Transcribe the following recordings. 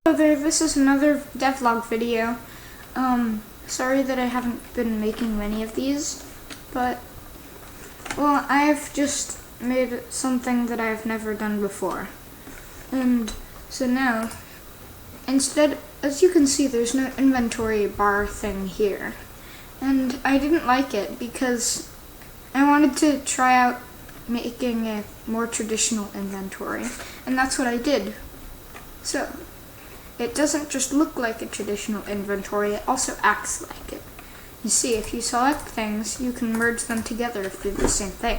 Hello there, this is another devlog video. Sorry that I haven't been making many of these, but, well, I've just made something that I've never done before. And so now, instead, as you can see, there's no inventory bar thing here. And I didn't like it because I wanted to try out making a more traditional inventory, and that's what I did. So, it doesn't just look like a traditional inventory, it also acts like it. You see, if you select things, you can merge them together if they do the same thing.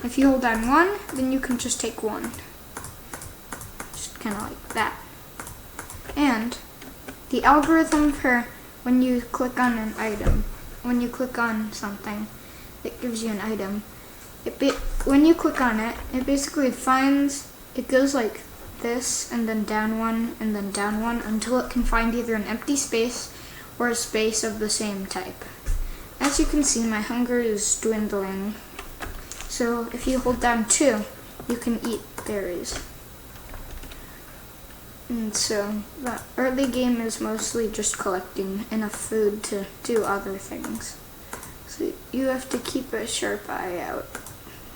If you hold down one, then you can just take one. Just kind of like that. And the algorithm for when you click on an item, when you click on something, it gives you an item. When you click on it, it basically it goes like this, and then down one, and then down one, until it can find either an empty space or a space of the same type. As you can see, my hunger is dwindling. So if you hold down 2, you can eat berries. And so the early game is mostly just collecting enough food to do other things. So you have to keep a sharp eye out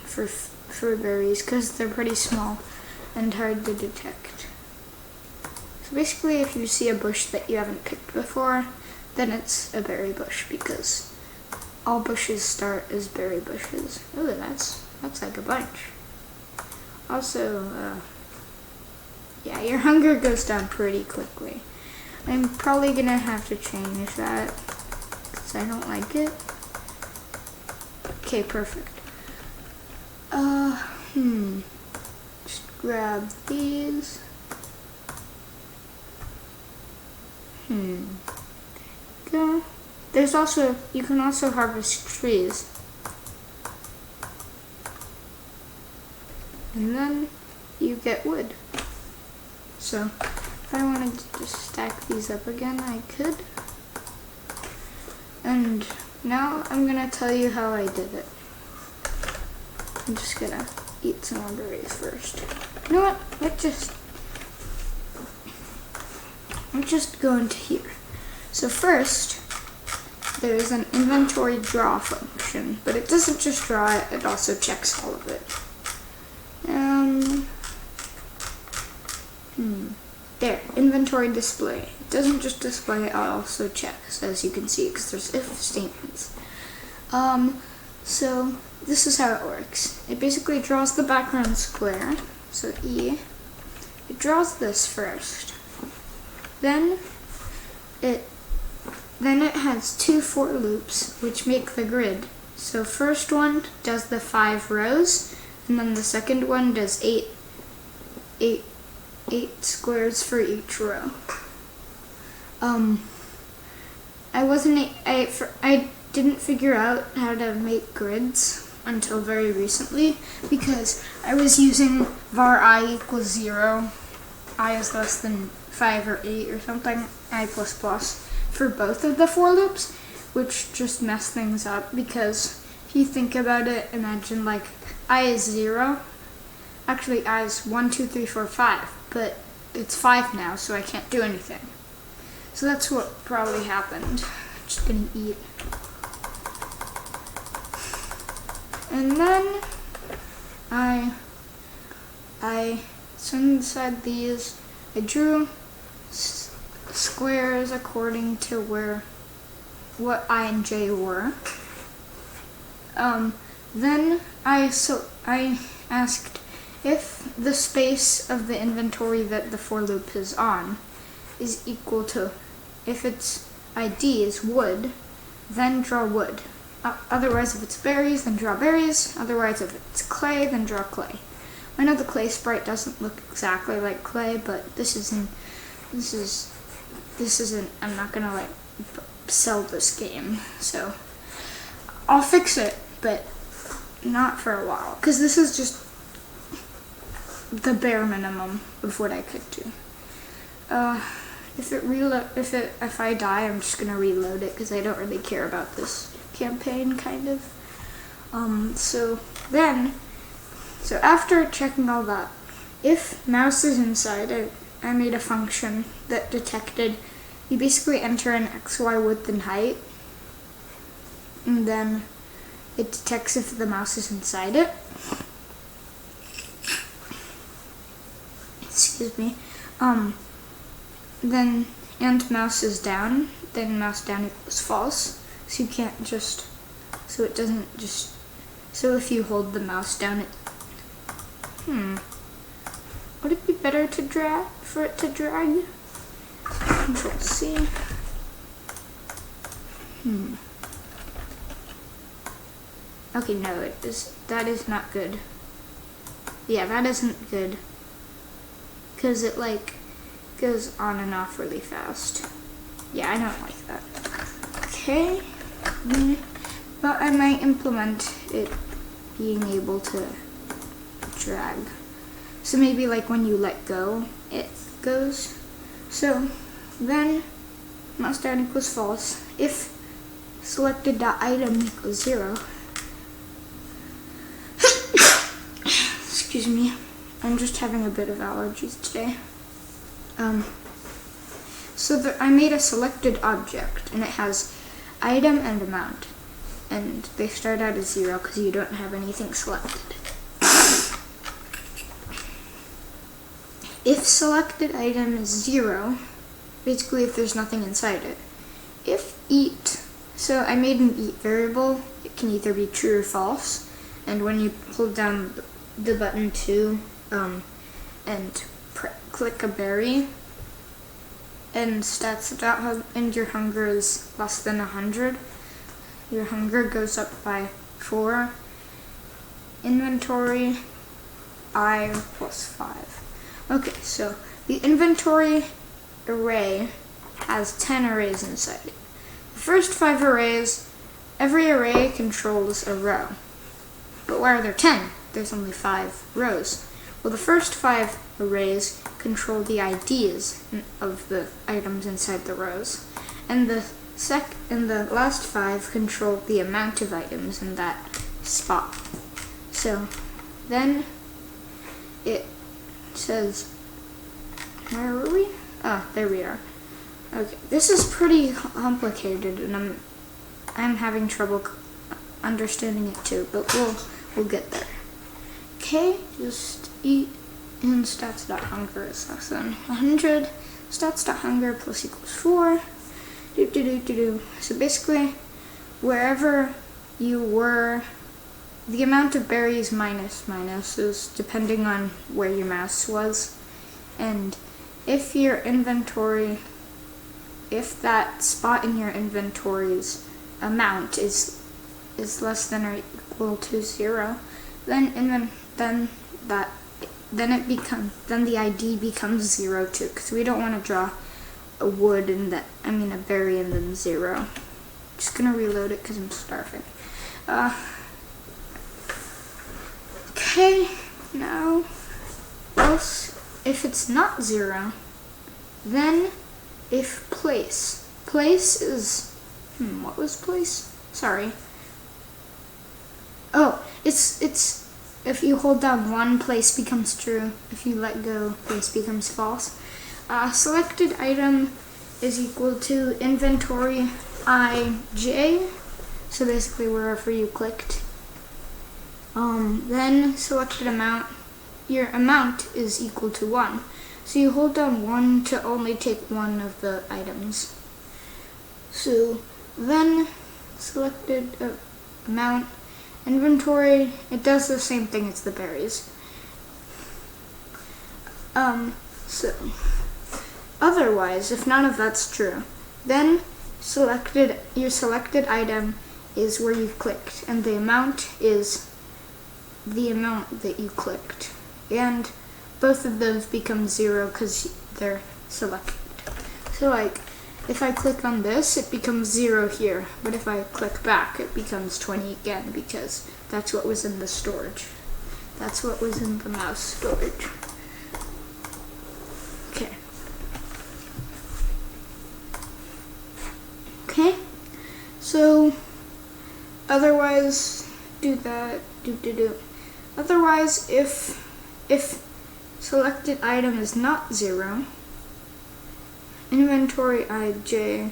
for berries, because they're pretty small and hard to detect. So basically, if you see a bush that you haven't picked before, then it's a berry bush, because all bushes start as berry bushes. Ooh, that's like a bunch. Also, yeah, your hunger goes down pretty quickly. I'm probably gonna have to change that, because I don't like it. Okay, perfect. Just grab these. Go. You can also harvest trees. And then you get wood. So, if I wanted to just stack these up again, I could. And now I'm gonna tell you how I did it. I'm just gonna eat some more berries first. You know what? I'm just going to here. So first, there's an inventory draw function, but it doesn't just draw it, it also checks all of it. There, inventory display. It doesn't just display, it also checks, as you can see, because there's if statements. So this is how it works. It basically draws the background square, so E. It draws this first. Then it has 2 for loops, which make the grid. So first one does the 5 rows, and then the second one does 8 squares for each row. I didn't figure out how to make grids until very recently, because I was using var I equals 0, I is less than 5 or 8 or something, I++, for both of the for loops, which just messed things up, because if you think about it, imagine like I is 0, actually I is 1, 2, 3, 4, 5, but it's 5 now, so I can't do anything. So that's what probably happened. I'm just gonna eat. And then so inside these, I drew squares according to what I and J were. Then I asked if the space of the inventory that the for loop is on is equal to, if its ID is wood, then draw wood. Otherwise, if it's berries, then draw berries. Otherwise, if it's clay, then draw clay. I know the clay sprite doesn't look exactly like clay, but this isn't, I'm not gonna like sell this game, so I'll fix it, but not for a while, because this is just the bare minimum of what I could do. If I die, I'm just gonna reload it, because I don't really care about this campaign, kind of. So after checking all that, if mouse is inside, I made a function that detected, you basically enter an XY width and height, and then it detects if the mouse is inside it. Excuse me. Then, and mouse is down, then mouse down equals false. So you can't just, so it doesn't just, so if you hold the mouse down, it, would it be better to drag, for it to drag? Control C. Okay, no, that is not good. Yeah, that isn't good. Because it like goes on and off really fast. Yeah, I don't like that. Okay. But I might implement it being able to drag. So maybe like when you let go, it goes. So then mouse down equals false. If selected.item equals 0. Excuse me. I'm just having a bit of allergies today. So I made a selected object, and it has item and amount. And they start out as 0 because you don't have anything selected. If selected item is 0, basically if there's nothing inside it. If eat, so I made an eat variable, it can either be true or false. And when you hold down the button 2, and click a berry, and and your hunger is less than 100, your hunger goes up by 4. Inventory I plus 5. Okay, so the inventory array has 10 arrays inside it. The first 5 arrays, every array controls a row. But why are there 10? There's only 5 rows. Well, the first 5 arrays control the IDs of the items inside the rows, and the last 5 control the amount of items in that spot. So then it says, where are we? Ah, there we are. Okay, this is pretty complicated, and I'm having trouble understanding it too, but we'll get there. Okay, just eat in stats.hunger is less than 100. Stats.hunger plus equals 4. So basically, wherever you were, the amount of berries minus is depending on where your mouse was. And if your inventory, if that spot in your inventory's amount is less than or equal to 0, then the ID becomes 0 too, because we don't want to draw a wood and a berry and then 0. Just gonna reload it because I'm starving. Okay, now else if it's not 0, then if place is what was place? Sorry. Oh, it's if you hold down 1, place becomes true. If you let go, place becomes false. Selected item is equal to inventory ij, so basically wherever you clicked. Then selected amount, your amount is equal to 1. So you hold down 1 to only take 1 of the items. So then selected amount, inventory, it does the same thing as the berries. So otherwise, if none of that's true, then your selected item is where you clicked, and the amount is the amount that you clicked. And both of those become 0 because they're selected. So like, if I click on this, it becomes 0 here, but if I click back, it becomes 20 again, because that's what was in the storage. That's what was in the mouse storage. Okay. Okay, so otherwise, do that, Otherwise, if selected item is not 0, inventory ij,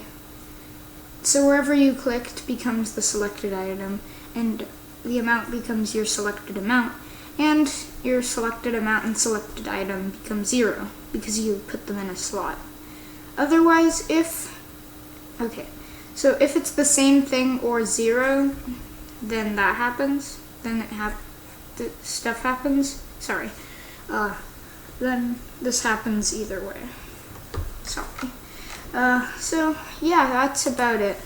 so wherever you clicked becomes the selected item, and the amount becomes your selected amount, and your selected amount and selected item become 0 because you put them in a slot. Otherwise, if it's the same thing or 0, then that happens. Then stuff happens. Sorry. Then this happens either way. Sorry. So yeah, that's about it.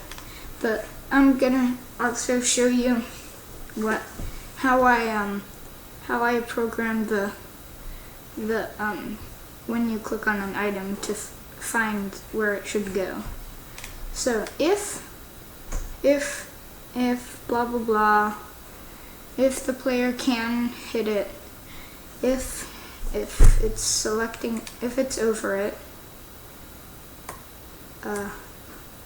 But I'm gonna also show you how I programmed the when you click on an item to find where it should go. So if blah blah blah, if the player can hit it, if it's over it,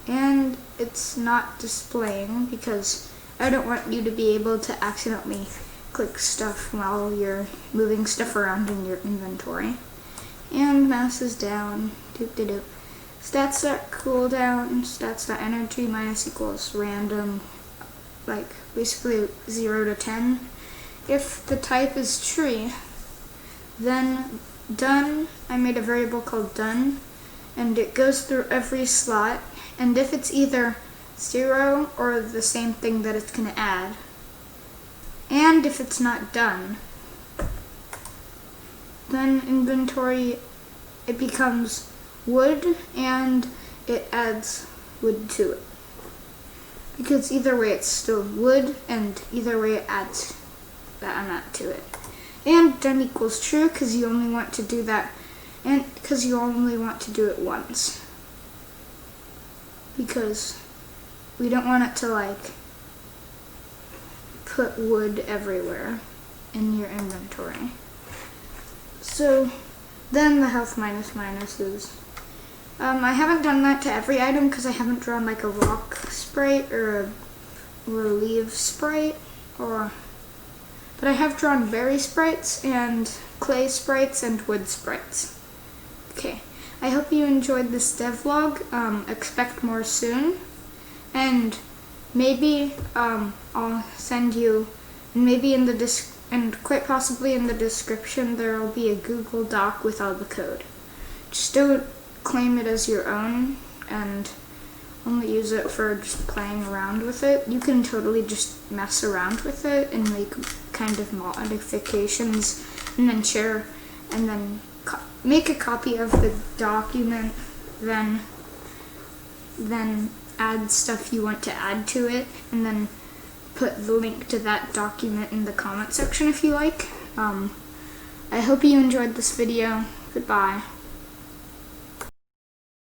and it's not displaying, because I don't want you to be able to accidentally click stuff while you're moving stuff around in your inventory. And mouse is down, stats.cooldown, stats.energy minus equals random, like basically 0 to 10. If the type is tree, then done, I made a variable called done, and it goes through every slot, and if it's either 0 or the same thing that it's going to add, and if it's not done, then inventory, it becomes wood and it adds wood to it. Because either way it's still wood, and either way it adds that amount to it. And done equals true because you only want to do that, and because you only want to do it once. Because we don't want it to like put wood everywhere in your inventory. So then the health minuses. I haven't done that to every item because I haven't drawn like a rock sprite or a relief sprite, but I have drawn berry sprites and clay sprites and wood sprites. Okay, I hope you enjoyed this devlog. Expect more soon, and maybe I'll send you, maybe in the and quite possibly in the description there will be a Google Doc with all the code. Just don't claim it as your own and only use it for just playing around with it. You can totally just mess around with it and make kind of modifications, and then share, and then make a copy of the document, then add stuff you want to add to it, and then put the link to that document in the comment section if you like. I hope you enjoyed this video. Goodbye.